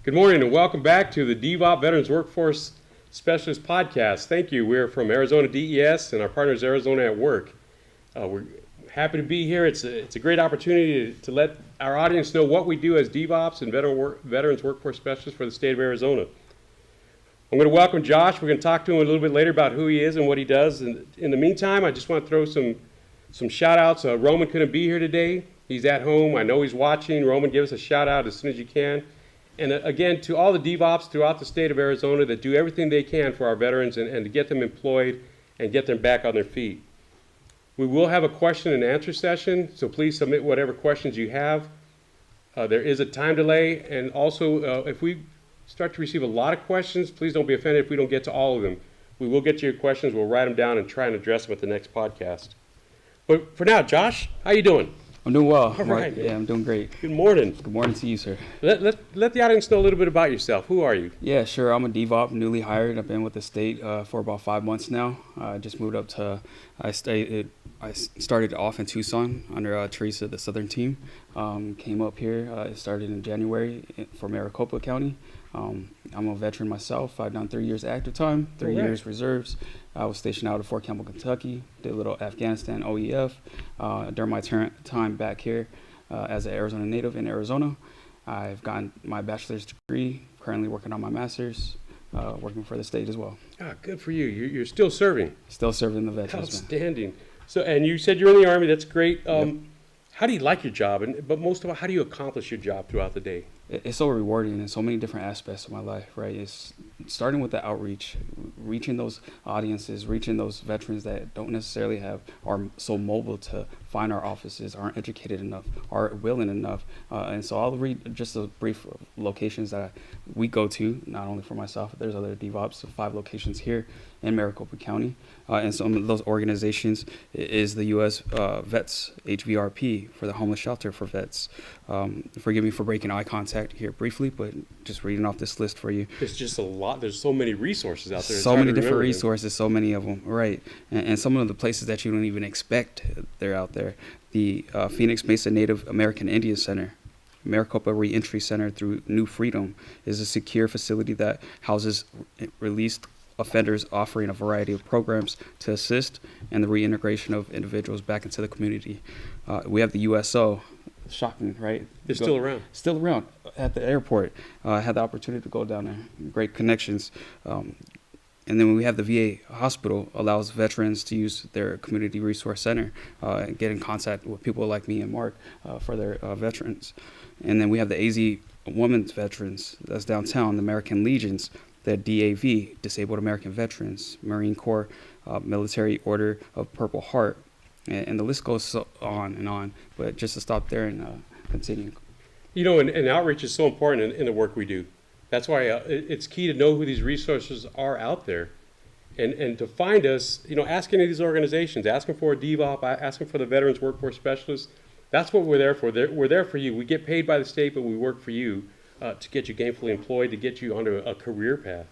Good morning and welcome back to the DVOP Veterans Workforce Specialist Podcast. Thank you. We're from Arizona DES and our partner is Arizona at Work. We're happy to be here. It's a great opportunity to let our audience know what we do as DVOPs and Veterans Workforce Specialists for the state of Arizona. I'm going to welcome Josh. We're going to talk to him a little bit later about who he is and what he does. And in the meantime, I just want to throw some shout outs. Roman couldn't be here today. He's at home. I know he's watching. Roman, give us a shout out as soon as you can. And again, to all the DVOPs throughout the state of Arizona that do everything they can for our veterans and to get them employed and get them back on their feet. We will have a question and answer session, so please submit whatever questions you have. There is a time delay, and also if we start to receive a lot of questions, please don't be offended if we don't get to all of them. We will get to your questions, we'll write them down and try and address them at the next podcast. But for now, Josh, how you doing? I'm doing well. All right. Yeah, I'm doing great. Good morning. Good morning to you, sir. Let the audience know a little bit about yourself. Who are you? Yeah, sure. I'm a DVOP, newly hired. I've been with the state for about 5 months now. I just moved up to, I started off in Tucson under Teresa, the Southern team. Came up here, it started in January for Maricopa County. I'm a veteran myself. I've done 3 years active time, 3 years reserves. I was stationed out of Fort Campbell, Kentucky, did a little Afghanistan OEF. During my time back here as an Arizona native in Arizona, I've gotten my bachelor's degree, currently working on my master's, working for the state as well. Ah, good for you. You're still serving. Still serving the veterans. Outstanding. So, and you said you're in the Army. That's great. Yep. How do you like your job? But most of all, how do you accomplish your job throughout the day? It's so rewarding in so many different aspects of my life, right? It's starting with the outreach, reaching those audiences, reaching those veterans that don't necessarily are so mobile to find our offices, aren't educated enough, aren't willing enough. And so I'll read just a brief locations that we go to, not only for myself, but there's other DVOPs, so 5 locations here in Maricopa County. And some of those organizations is the U.S. Vets, HVRP, for the homeless shelter for vets. Forgive me for breaking eye contact here briefly, but just reading off this list for you. It's just a lot. There's so many resources out there. So many different resources, so many of them, right. And some of the places that you don't even expect, they're out there. The Phoenix Mesa Native American Indian Center, Maricopa Reentry Center through New Freedom is a secure facility that houses released offenders, offering a variety of programs to assist in the reintegration of individuals back into the community. We have the USO, shocking, right? They're still around. Still around at the airport. I had the opportunity to go down there. Great connections. And then we have the VA hospital, allows veterans to use their community resource center and get in contact with people like me and Mark for their veterans. And then we have the AZ Women's Veterans, that's downtown, the American Legions, the DAV, Disabled American Veterans, Marine Corps, Military Order of Purple Heart, and the list goes on and on. But just to stop there and continue. You know, and outreach is so important in the work we do. That's why it's key to know who these resources are out there. And to find us, you know, ask any of these organizations, ask them for a DVOP, ask them for the Veterans Workforce Specialist. That's what we're there for. We're there for you. We get paid by the state, but we work for you to get you gainfully employed, to get you onto a career path.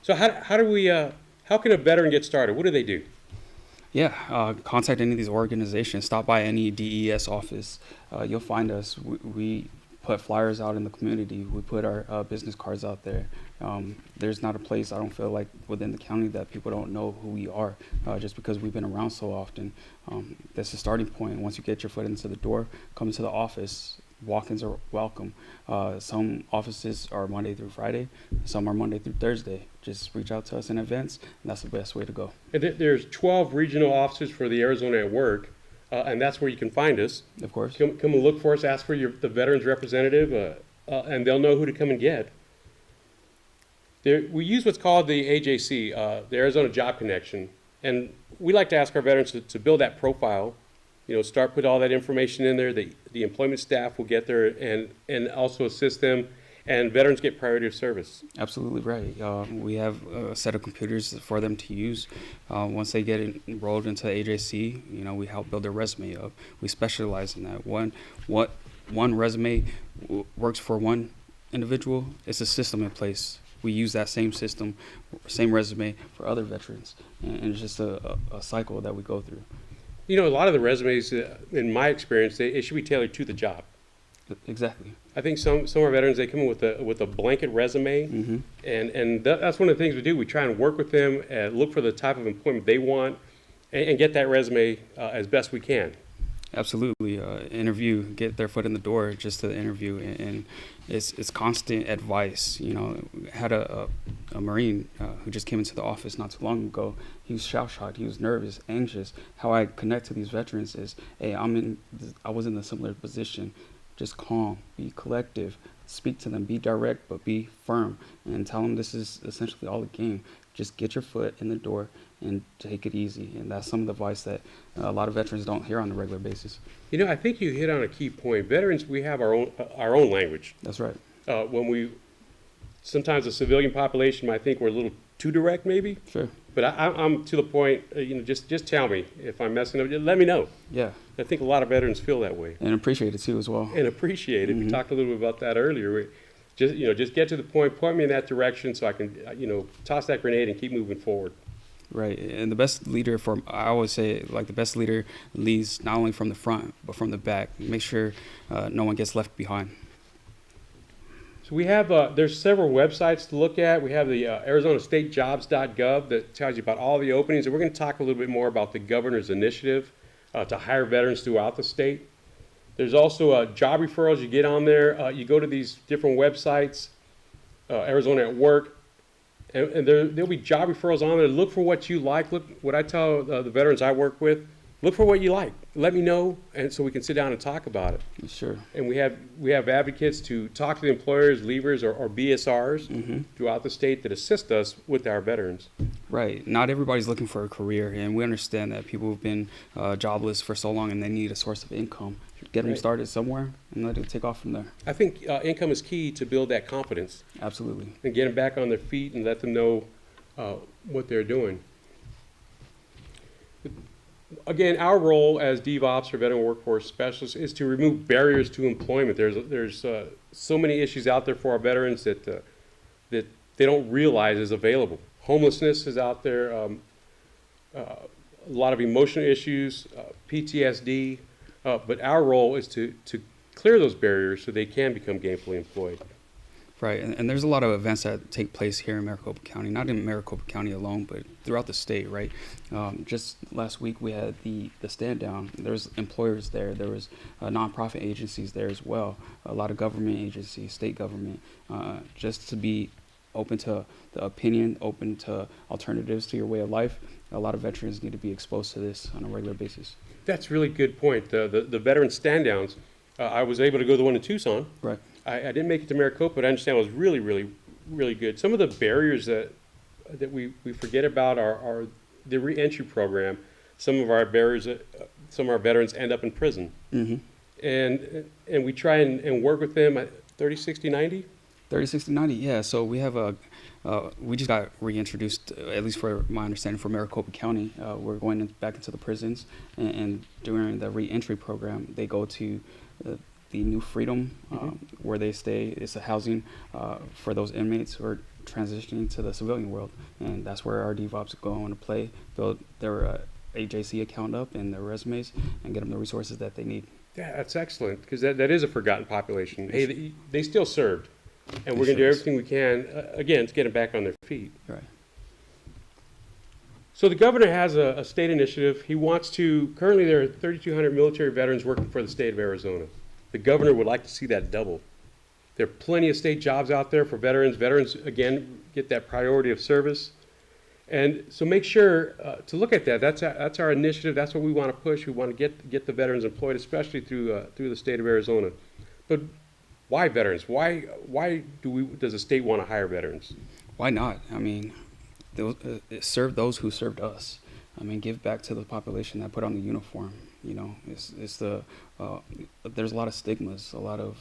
So how can a veteran get started? What do they do? Yeah, contact any of these organizations. Stop by any DES office. You'll find us. We put flyers out in the community. We put our business cards out there. There's not a place, I don't feel like, within the county that people don't know who we are, just because we've been around so often. That's the starting point. Once you get your foot into the door, come into the office. Walk-ins are welcome. Some offices are Monday through Friday. Some are Monday through Thursday. Just reach out to us in advance, and that's the best way to go. And there's 12 regional offices for the Arizona at Work, and that's where you can find us. Of course. Come and look for us. Ask for the veterans representative, and they'll know who to come and get. We use what's called the AJC, the Arizona Job Connection, and we like to ask our veterans to build that profile. You know, start put all that information in there. The employment staff will get there and also assist them, and veterans get priority of service. Absolutely right. We have a set of computers for them to use. Once they get enrolled into AJC, you know, we help build their resume up. We specialize in that. One resume works for one individual. It's a system in place. We use that same system, same resume for other veterans, and it's just a cycle that we go through. You know, a lot of the resumes, in my experience, it should be tailored to the job. Exactly. I think some of our veterans, they come in with a blanket resume, Mm-hmm. and that's one of the things we do. We try and work with them and look for the type of employment they want, and get that resume as best we can. Absolutely. Interview, get their foot in the door just to the interview, and it's constant advice. You know, had a Marine who just came into the office not too long ago. He was shell-shocked. He was nervous, anxious. How I connect to these veterans is, hey, I was in a similar position. Just calm, be collective, speak to them, be direct, but be firm, and tell them this is essentially all a game. Just get your foot in the door and take it easy. And that's some of the advice that a lot of veterans don't hear on a regular basis. You know, I think you hit on a key point. Veterans, we have our own language. That's right. Sometimes the civilian population might think we're a little too direct, maybe. Sure. But I'm to the point. Just tell me if I'm messing up. Just let me know. Yeah. I think a lot of veterans feel that way And appreciate it too as well. and appreciate it. Mhm. We talked a little bit about that earlier. Just get to the point. Point me in that direction so I can toss that grenade and keep moving forward. Right. And the best leader I always say, like, the best leader leads not only from the front, but from the back. Make sure no one gets left behind. So we have, there's several websites to look at. We have the ArizonaStateJobs.gov that tells you about all the openings. And we're going to talk a little bit more about the governor's initiative to hire veterans throughout the state. There's also job referrals you get on there. You go to these different websites, Arizona at Work, and there'll be job referrals on there. Look for what you like. Look, what I tell the veterans I work with, look for what you like. Let me know, and so we can sit down and talk about it. Sure. And we have advocates to talk to the employers, leavers, or BSRs Mm-hmm. throughout the state that assist us with our veterans. Right. Not everybody's looking for a career, and we understand that people have been jobless for so long and they need a source of income. Get them Right. started somewhere and let it take off from there. I think income is key to build that confidence Absolutely. and get them back on their feet and let them know what they're doing. Again, our role as DVOPs or Veteran Workforce Specialists is to remove barriers to employment. There's so many issues out there for our veterans that they don't realize is available. Homelessness is out there, a lot of emotional issues, PTSD, but our role is to clear those barriers so they can become gainfully employed. Right, and there's a lot of events that take place here in Maricopa County, not in Maricopa County alone, but throughout the state, right? Just last week we had the stand down. There was employers there. There was nonprofit agencies there as well. A lot of government agencies, state government, just to be open to the opinion, open to alternatives to your way of life. A lot of veterans need to be exposed to this on a regular basis. That's a really good point. The veteran stand downs, I was able to go to the one in Tucson. Right. I didn't make it to Maricopa, but I understand it was really, really, really good. Some of the barriers that we forget about are the reentry program. Some of our barriers, some of our veterans end up in prison. Mm-hmm. And we try and work with them at 30, 60, 90. 30, 60, 90, yeah. So we have we just got reintroduced, at least for my understanding, for Maricopa County. We're going back into the prisons, and during the reentry program, they go to the New Freedom, where they stay. It's a housing for those inmates who are transitioning to the civilian world, and that's where our DVOPs go on to play, build their AJC account up and their resumes, and get them the resources that they need. Yeah, that's excellent, because that is a forgotten population. Hey, they still served, and we're They going to do sure everything we can, again, to get them back on their feet. Right. So the governor has a state initiative. He wants to, currently there are 3,200 military veterans working for the state of Arizona. The governor would like to see that double. There are plenty of state jobs out there for veterans. Veterans, again, get that priority of service. And so make sure to look at that. That's our initiative. That's what we want to push. We want to get the veterans employed, especially through the state of Arizona. But why veterans? Why does the state want to hire veterans? Why not? I mean, serve those who served us. I mean, give back to the population that put on the uniform. You know, it's there's a lot of stigmas, a lot of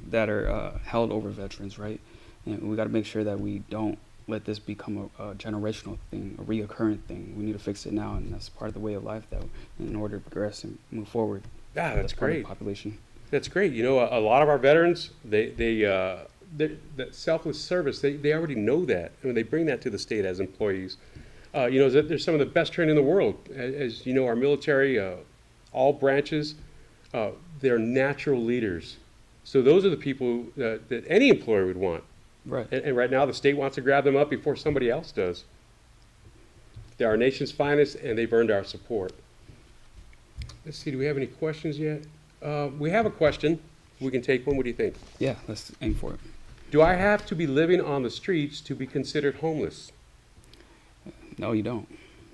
that are held over veterans, right? And we got to make sure that we don't let this become a generational thing, a reoccurring thing. We need to fix it now, and that's part of the way of life that, in order to progress and move forward. Yeah, that's part of great. the population. That's great. You know, a lot of our veterans, that selfless service, they already know that. I mean, they bring that to the state as employees. You know, there's some of the best training in the world. As you know, our military, all branches, They're natural leaders. So those are the people that any employer would want. Right. And right now the state wants to grab them up before somebody else does. They're our nation's finest, and they've earned our support. Let's see, do we have any questions yet? We have a question. We can take one. What do you think? Yeah, let's aim for it. Do I have to be living on the streets to be considered homeless? No, you don't.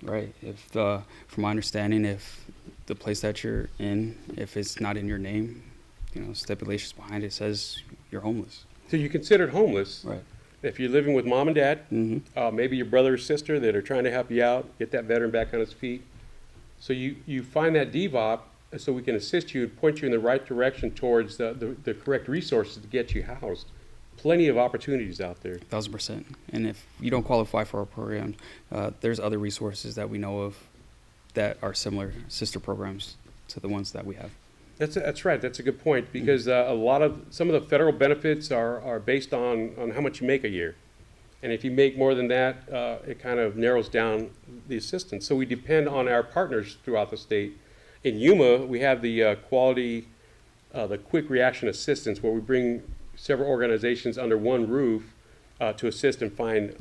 Right. If, from my understanding, if the place that you're in, if it's not in your name, stipulations behind it says you're homeless. So you're considered homeless. Right. If you're living with mom and dad, Mm-hmm. maybe your brother or sister that are trying to help you out, get that veteran back on his feet. So you find that DVOP so we can assist you and point you in the right direction towards the correct resources to get you housed. Plenty of opportunities out there. 1,000%. And if you don't qualify for our program, there's other resources that we know of that are similar sister programs to the ones that we have. That's right. That's a good point, because some of the federal benefits are based on how much you make a year. And if you make more than that, it kind of narrows down the assistance. So we depend on our partners throughout the state. In Yuma, we have the the quick reaction assistance, where we bring several organizations under one roof to assist and find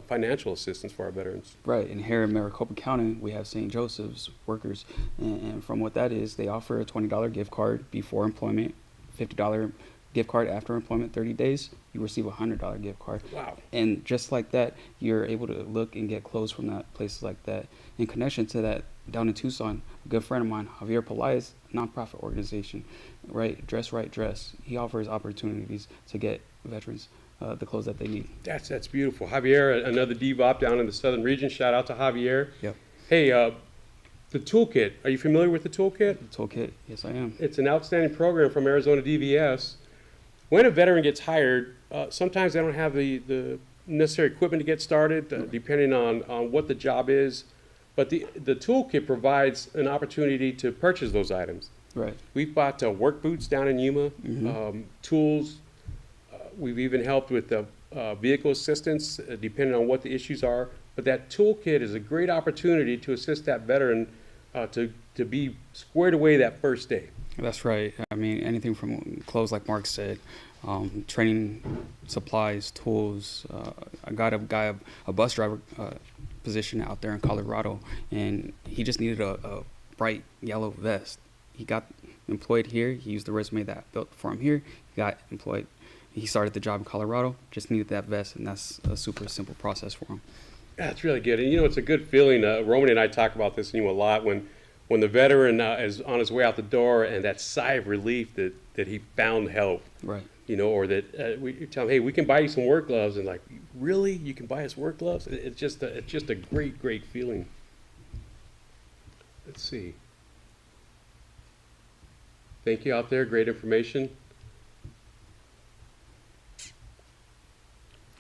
financial assistance for our veterans. Right, and here in Maricopa County, we have St. Joseph's workers, and from what that is, they offer a $20 gift card before employment, $50 gift card after employment, 30 days, you receive a $100 gift card. Wow. And just like that, you're able to look and get clothes from that places like that. In connection to that, down in Tucson, a good friend of mine, Javier Pelaez, nonprofit organization, right, Dress Right Dress. He offers opportunities to get veterans the clothes that they need. That's beautiful. Javier, another DVOP down in the southern region. Shout out to Javier. Yep. Hey, the toolkit. Are you familiar with the toolkit? The toolkit, yes I am. It's an outstanding program from Arizona DVS. When a veteran gets hired, sometimes they don't have the necessary equipment to get started, depending on what the job is. But the toolkit provides an opportunity to purchase those items. Right. We've bought work boots down in Yuma, tools. We've even helped with vehicle assistance, depending on what the issues are. But that toolkit is a great opportunity to assist that veteran to be squared away that first day. That's right. I mean, anything from clothes, like Mark said, training supplies, tools. I got a bus driver position out there in Colorado, and he just needed a bright yellow vest. He got employed here. He used the resume that I built for him here. He got employed. He started the job in Colorado, just needed that vest, and that's a super simple process for him. That's really good. And it's a good feeling. Roman and I talk about this a lot when the veteran is on his way out the door, and that sigh of relief that he found help. Right. Or that we tell him, hey, we can buy you some work gloves, and like, really, you can buy us work gloves? It's just a great feeling. Let's see. Thank you out there. Great information.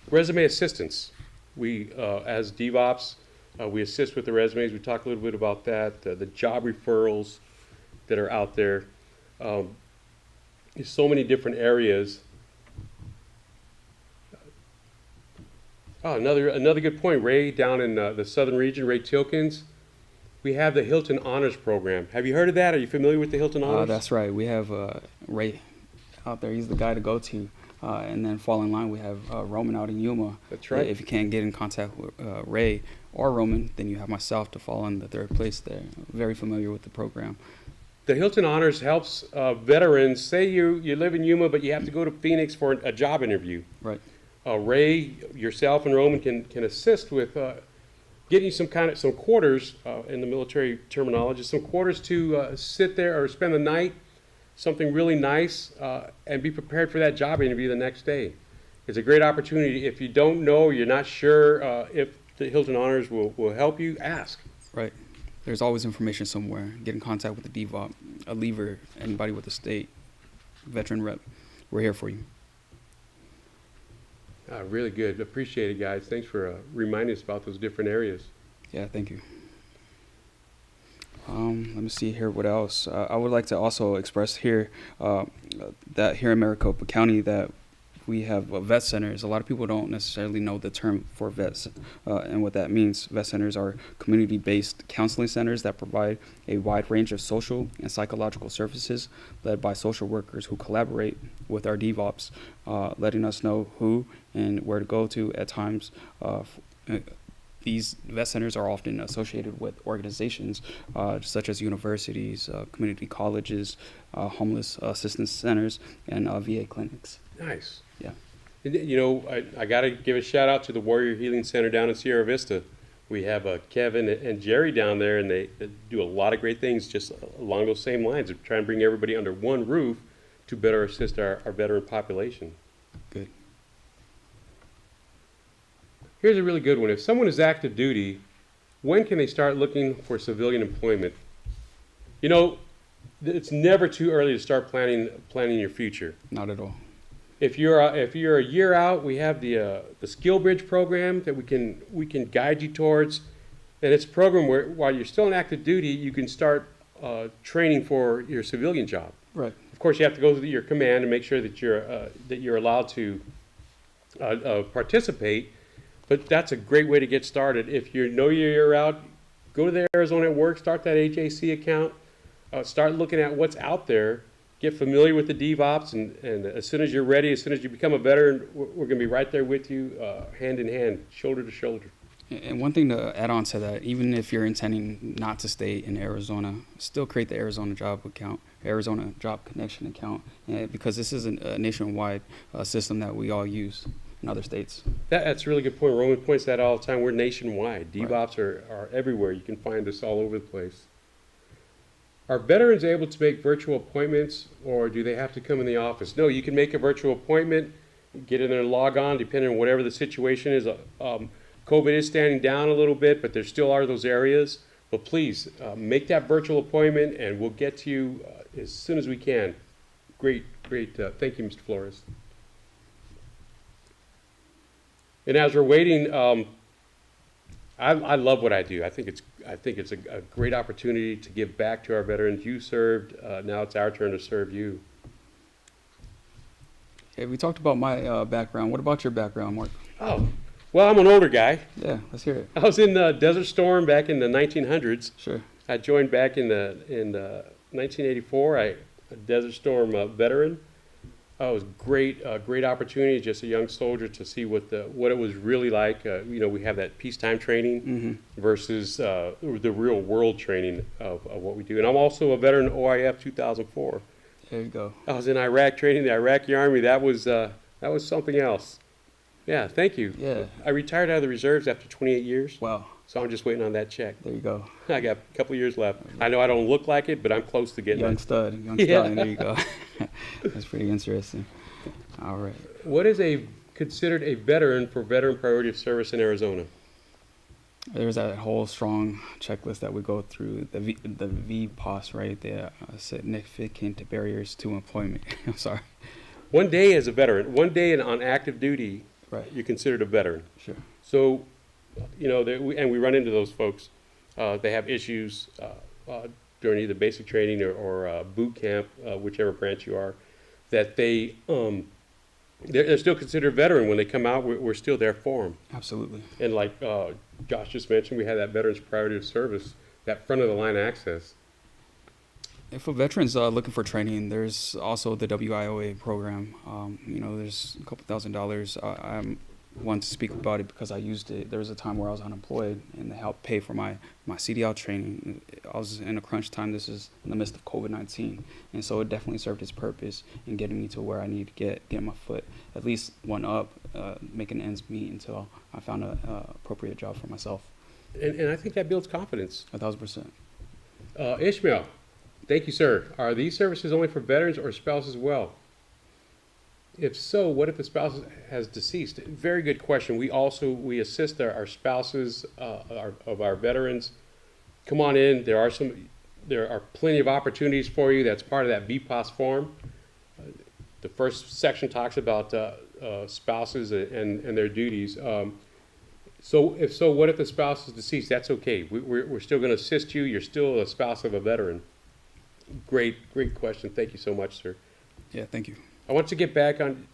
Resume assistance. We, as DVOPs, we assist with the resumes. We talked a little bit about that. The job referrals that are out there. There's so many different areas. Another good point. Ray, down in the southern region, Ray Tilkins, we have the Hilton Honors Program. Have you heard of that? Are you familiar with the Hilton Honors? That's right. We have Ray out there. He's the guy to go to. And then fall in line, we have Roman out in Yuma. That's right. If you can't get in contact with Ray or Roman, then you have myself to fall in the third place there. Very familiar with the program. The Hilton Honors helps veterans. Say you live in Yuma, but you have to go to Phoenix for a job interview. Right. Ray, yourself, and Roman can assist with getting some quarters, in the military terminology, some quarters to sit there or spend the night, something really nice, and be prepared for that job interview the next day. It's a great opportunity. If you don't know, you're not sure if the Hilton Honors will help you, ask. Right. There's always information somewhere. Get in contact with the DVOP, a lever, anybody with the state, veteran rep. We're here for you. Really good. Appreciate it, guys. Thanks for reminding us about those different areas. Yeah, thank you. Let me see here what else. I would like to also express here that here in Maricopa County that we have vet centers. A lot of people don't necessarily know the term for vets and what that means. Vet centers are community-based counseling centers that provide a wide range of social and psychological services led by social workers who collaborate with our DVOPs, letting us know who and where to go to at times. These vet centers are often associated with organizations such as universities, community colleges, homeless assistance centers, and VA clinics. Nice. Yeah. You know, I got to give a shout out to the Warrior Healing Center down in Sierra Vista. We have Kevin and Jerry down there, and they do a lot of great things just along those same lines of trying to bring everybody under one roof to better assist our veteran population. Good. Here's a really good one. If someone is active duty, when can they start looking for civilian employment? You know, it's never too early to start planning your future. Not at all. If you're a year out, we have the Skill Bridge program that we can guide you towards, and it's a program where while you're still in active duty, you can start training for your civilian job. Right. Of course, you have to go to your command and make sure that you're allowed to participate. But that's a great way to get started. If you know you're out, go to the Arizona at Work, start that AJC account, start looking at what's out there, get familiar with the DVOPs, and as soon as you're ready, as soon as you become a veteran, we're going to be right there with you, hand in hand, shoulder to shoulder. And one thing to add on to that, even if you're intending not to stay in Arizona, still create the Arizona Job account, Arizona Job Connection account, because this is a nationwide system that we all use in other states. That's a really good point. Roman points that all the time. We're nationwide. DVOPs are everywhere. You can find us all over the place. Are veterans able to make virtual appointments, or do they have to come in the office? No, you can make a virtual appointment, get in there and log on, depending on whatever the situation is. COVID is standing down a little bit, but there still are those areas. But please, make that virtual appointment, and we'll get to you as soon as we can. Great. Thank you, Mr. Flores. And as we're waiting, I love what I do. I think it's a great opportunity to give back to our veterans. You served. Now it's our turn to serve you. Okay, we talked about my background. What about your background, Mark? Oh, well, I'm an older guy. Yeah, let's hear it. I was in Desert Storm back in the 1900s. Sure. I joined back in 1984. A Desert Storm veteran. It was great opportunity, just a young soldier, to see what it was really like. We have that peacetime training versus the real world training of what we do. And I'm also a veteran OIF 2004. There you go. I was in Iraq training the Iraqi Army. That was something else. Yeah, thank you. Yeah. I retired out of the reserves after 28 years. Wow. So I'm just waiting on that check. There you go. I got a couple of years left. I know I don't look like it, but I'm close to getting Young it. stud. Yeah. There you go. That's pretty interesting. All right. What is considered a veteran for Veteran Priority of Service in Arizona? There's that whole strong checklist that we go through, the VPOS, right? The significant barriers to employment. I'm sorry. One day as a veteran, one day on active duty, Right. you're considered a veteran. Sure. So, and we run into those folks. They have issues during either basic training or boot camp, whichever branch you are, that they're still considered veteran. When they come out, we're still there for them. Absolutely. And like Josh just mentioned, we have that Veterans Priority of Service, that front of the line access. And for veterans looking for training, there's also the WIOA program. There's a couple $1,000s. I'm one to speak about it because I used it. There was a time where I was unemployed, and they helped pay for my CDL training. I was in a crunch time. This is in the midst of COVID-19, and so it definitely served its purpose in getting me to where I need to get my foot at least one up, making ends meet until I found an appropriate job for myself. And I think that builds confidence. 1,000%. Ishmael, thank you, sir. Are these services only for veterans or spouses as well? If so, what if the spouse has deceased? Very good question. We assist our spouses of our veterans. Come on in. There are plenty of opportunities for you. That's part of that VPOS form. The first section talks about spouses and their duties. What if the spouse is deceased? That's okay. We're still going to assist you. You're still a spouse of a veteran. Great question. Thank you so much, sir. Yeah, thank you. I want to get back on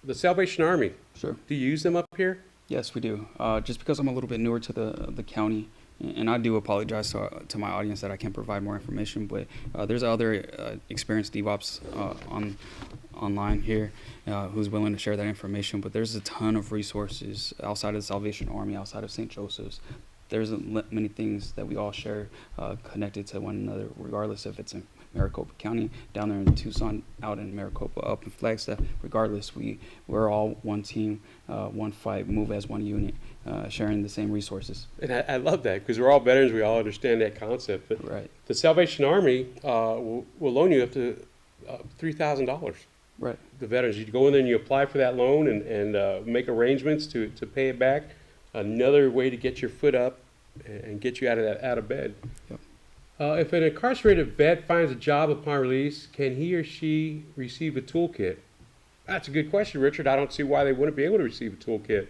the Salvation Army, Sure. do you use them up here? Yes, we do. Just because I'm a little bit newer to the county, and I do apologize to my audience that I can't provide more information, but there's other experienced DVOPs online here who's willing to share that information. But there's a ton of resources outside of the Salvation Army, outside of St. Joseph's. There's many things that we all share connected to one another, regardless if it's in Maricopa County, down there in Tucson, out in Maricopa, up in Flagstaff. Regardless, we're all one team, one fight, move as one unit, sharing the same resources. And I love that because we're all veterans. We all understand that concept. But Right. the Salvation Army will loan you up to $3,000. Right. The veterans, you go in there and you apply for that loan and make arrangements to pay it back. Another way to get your foot up and get you out of bed. Yep. If an incarcerated vet finds a job upon release, can he or she receive a toolkit? That's a good question, Richard. I don't see why they wouldn't be able to receive a toolkit.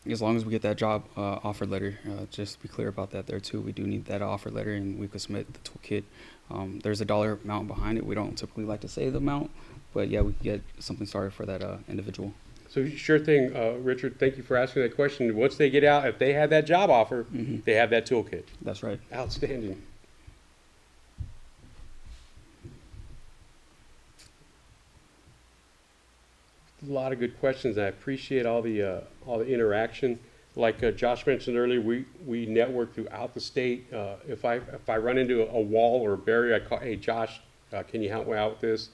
As long as we get that job offer letter, just to be clear about that there too, we do need that offer letter and we could submit the toolkit. There's a dollar amount behind it. We don't typically like to say the amount, but yeah, we could get something started for that individual. So sure thing, Richard, thank you for asking that question. Once they get out, if they have that job offer, they have that toolkit. That's right. Outstanding. A lot of good questions. I appreciate all the interaction. Like Josh mentioned earlier, we network throughout the state. If I run into a wall or a barrier, I call, hey Josh, can you help me out with this?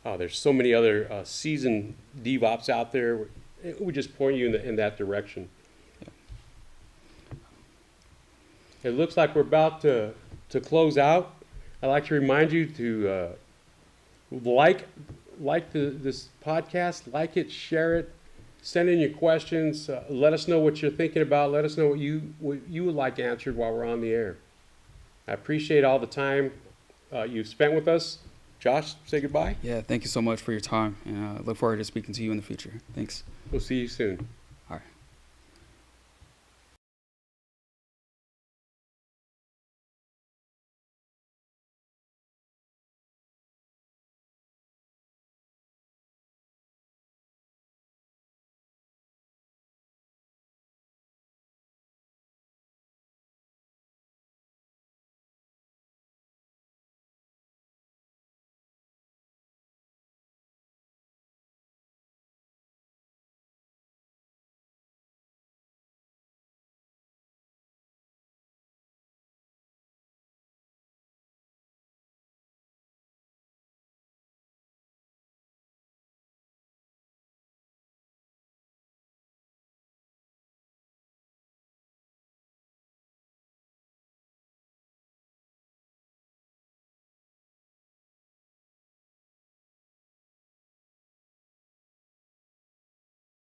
There's so many other seasoned DVOPs out there. We just point you in that direction. It looks like we're about to close out. I'd like to remind you to like this podcast, like it, share it, send in your questions. Let us know what you're thinking about. Let us know what you would like answered while we're on the air. I appreciate all the time you've spent with us. Josh, say goodbye. Yeah, thank you so much for your time, and I look forward to speaking to you in the future. Thanks. We'll see you soon.